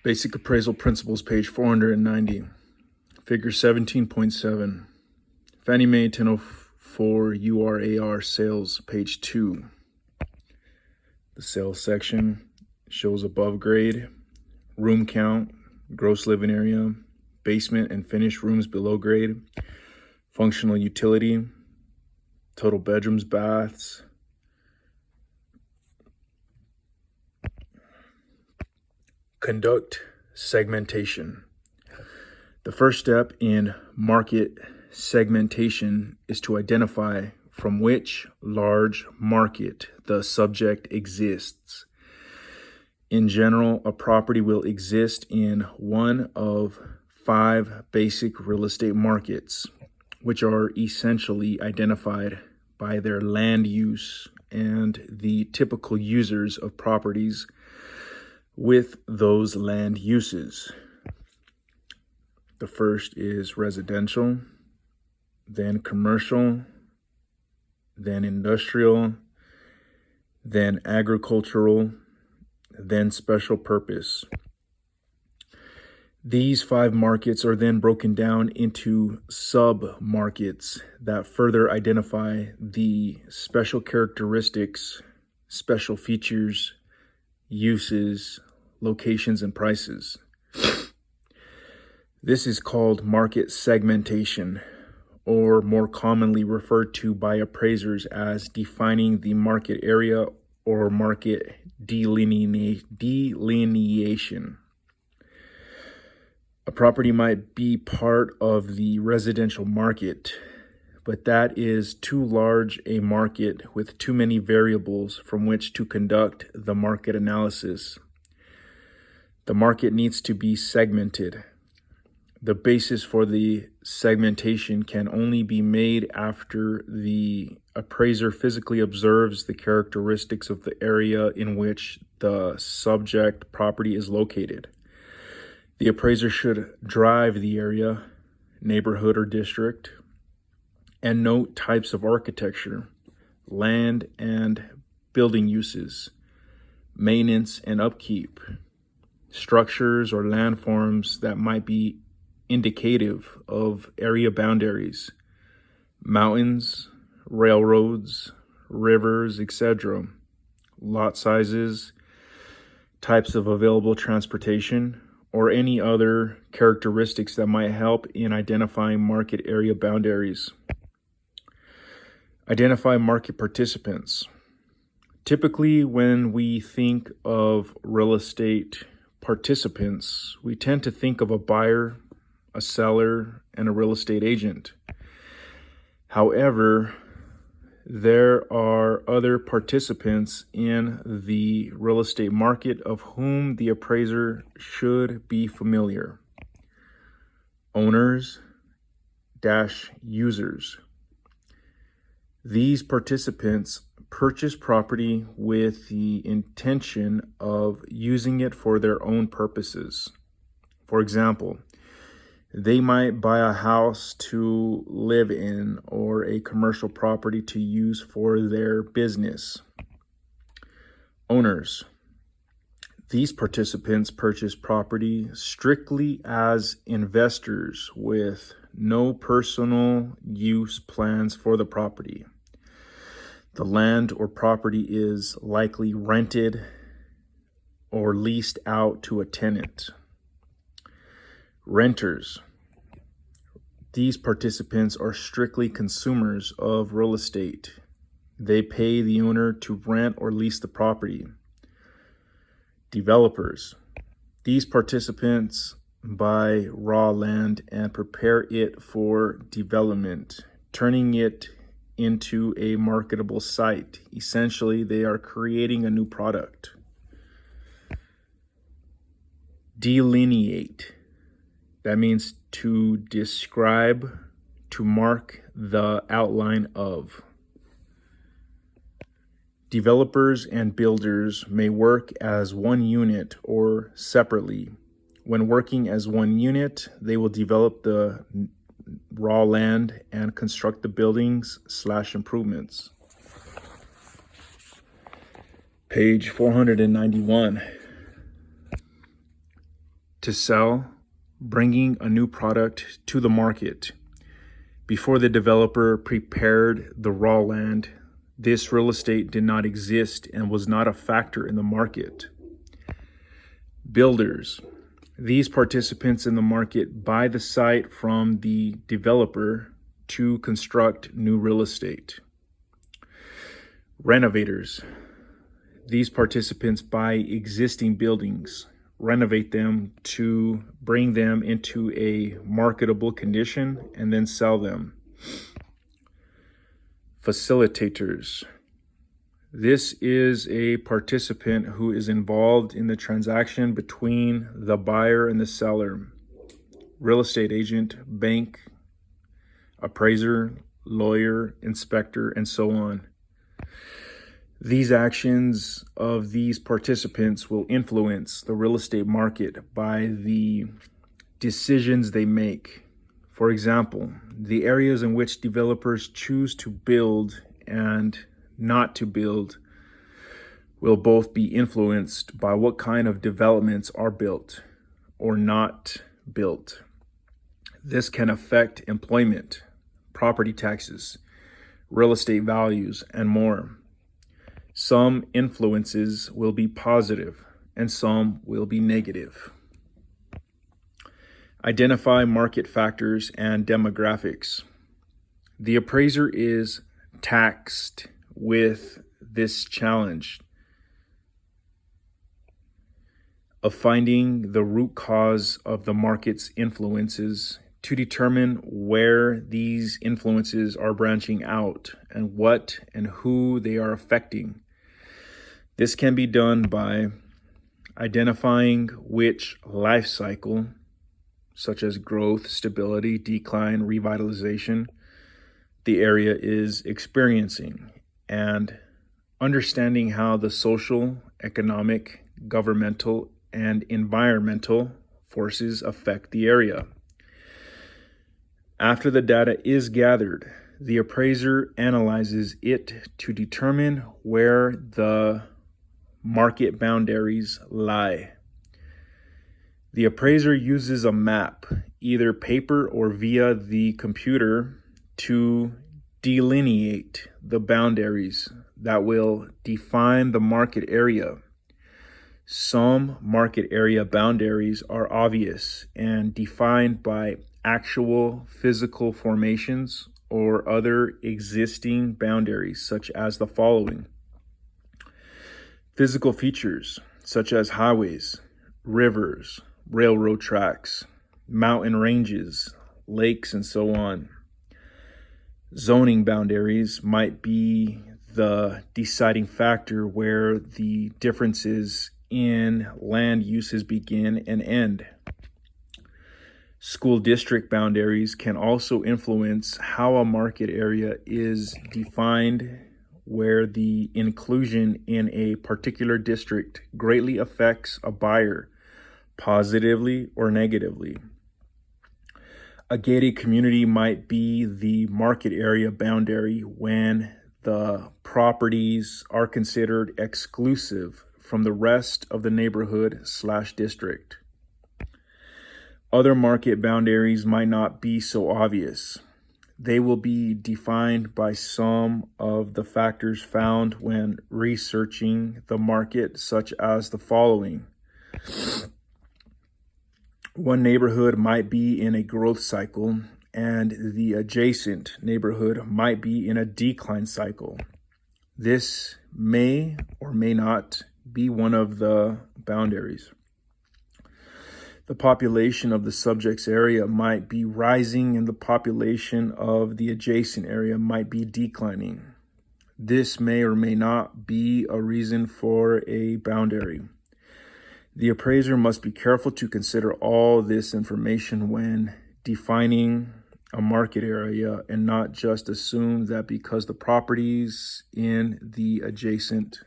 Basic Appraisal Principles, page 490. Figure 17.7. Fannie Mae 1004 URAR sales, page 2. The sales section shows above grade, room count, gross living area, basement and finished rooms below grade, functional utility, total bedrooms, baths, conduct segmentation. The first step in market segmentation is to identify from which large market the subject exists. In general, a property will exist in one of 5 basic real estate markets, which are essentially identified by their land use and the typical users of properties with those land uses. The first is residential, then commercial, then industrial, then agricultural, then special purpose. These 5 markets are then broken down into sub-markets that further identify the special characteristics, special features, uses, locations, and prices. This is called market segmentation, or more commonly referred to by appraisers as defining the market area or market delineation. A property might be part of the residential market, but that is too large a market with too many variables from which to conduct the market analysis. The market needs to be segmented. The basis for the segmentation can only be made after the appraiser physically observes the characteristics of the area in which the subject property is located. The appraiser should drive the area, neighborhood, or district, and note types of architecture, land and building uses, maintenance and upkeep, structures or landforms that might be indicative of area boundaries, mountains, railroads, rivers, etc., lot sizes, types of available transportation, or any other characteristics that might help in identifying market area boundaries. Identify market participants. Typically, when we think of real estate participants, we tend to think of a buyer, a seller, and a real estate agent. However, there are other participants in the real estate market of whom the appraiser should be familiar. Owners-users. These participants purchase property with the intention of using it for their own purposes. For example, they might buy a house to live in or a commercial property to use for their business. Owners. These participants purchase property strictly as investors with no personal use plans for the property. The land or property is likely rented or leased out to a tenant. Renters. These participants are strictly consumers of real estate. They pay the owner to rent or lease the property. Developers. These participants buy raw land and prepare it for development, turning it into a marketable site. Essentially, they are creating a new product. Delineate. That means to describe, to mark the outline of. Developers and builders may work as one unit or separately. When working as one unit, they will develop the raw land and construct the buildings/improvements. Page 491. to sell, bringing a new product to the market. Before the developer prepared the raw land, this real estate did not exist and was not a factor in the market. Builders. These participants in the market buy the site from the developer to construct new real estate. Renovators. These participants buy existing buildings, renovate them to bring them into a marketable condition, and then sell them. Facilitators. This is a participant who is involved in the transaction between the buyer and the seller. Real estate agent, bank, appraiser, lawyer, inspector, and so on. These actions of these participants will influence the real estate market by the decisions they make. For example, the areas in which developers choose to build and not to build will both be influenced by what kind of developments are built or not built. This can affect employment, property taxes, real estate values, and more. Some influences will be positive and some will be negative. Identify market factors and demographics. The appraiser is tasked with this challenge of finding the root cause of the market's influences to determine where these influences are branching out and what and who they are affecting. This can be done by identifying which life cycle, such as growth, stability, decline, revitalization, the area is experiencing, and understanding how the social, economic, governmental, and environmental forces affect the area. After the data is gathered, the appraiser analyzes it to determine where the market boundaries lie. The appraiser uses a map, either paper or via the computer, to delineate the boundaries that will define the market area. Some market area boundaries are obvious and defined by actual physical formations or other existing boundaries, such as the following. Physical features, such as highways, rivers, railroad tracks, mountain ranges, lakes, and so on. Zoning boundaries might be the deciding factor where the differences in land uses begin and end. School district boundaries can also influence how a market area is defined, where the inclusion in a particular district greatly affects a buyer, positively or negatively. A gated community might be the market area boundary when the properties are considered exclusive from the rest of the neighborhood/district. Other market boundaries might not be so obvious. They will be defined by some of the factors found when researching the market, such as the following. One neighborhood might be in a growth cycle, and the adjacent neighborhood might be in a decline cycle. This may or may not be one of the boundaries. The population of the subject's area might be rising and the population of the adjacent area might be declining. This may or may not be a reason for a boundary. The appraiser must be careful to consider all this information when defining a market area and not just assume that because the properties in the adjacent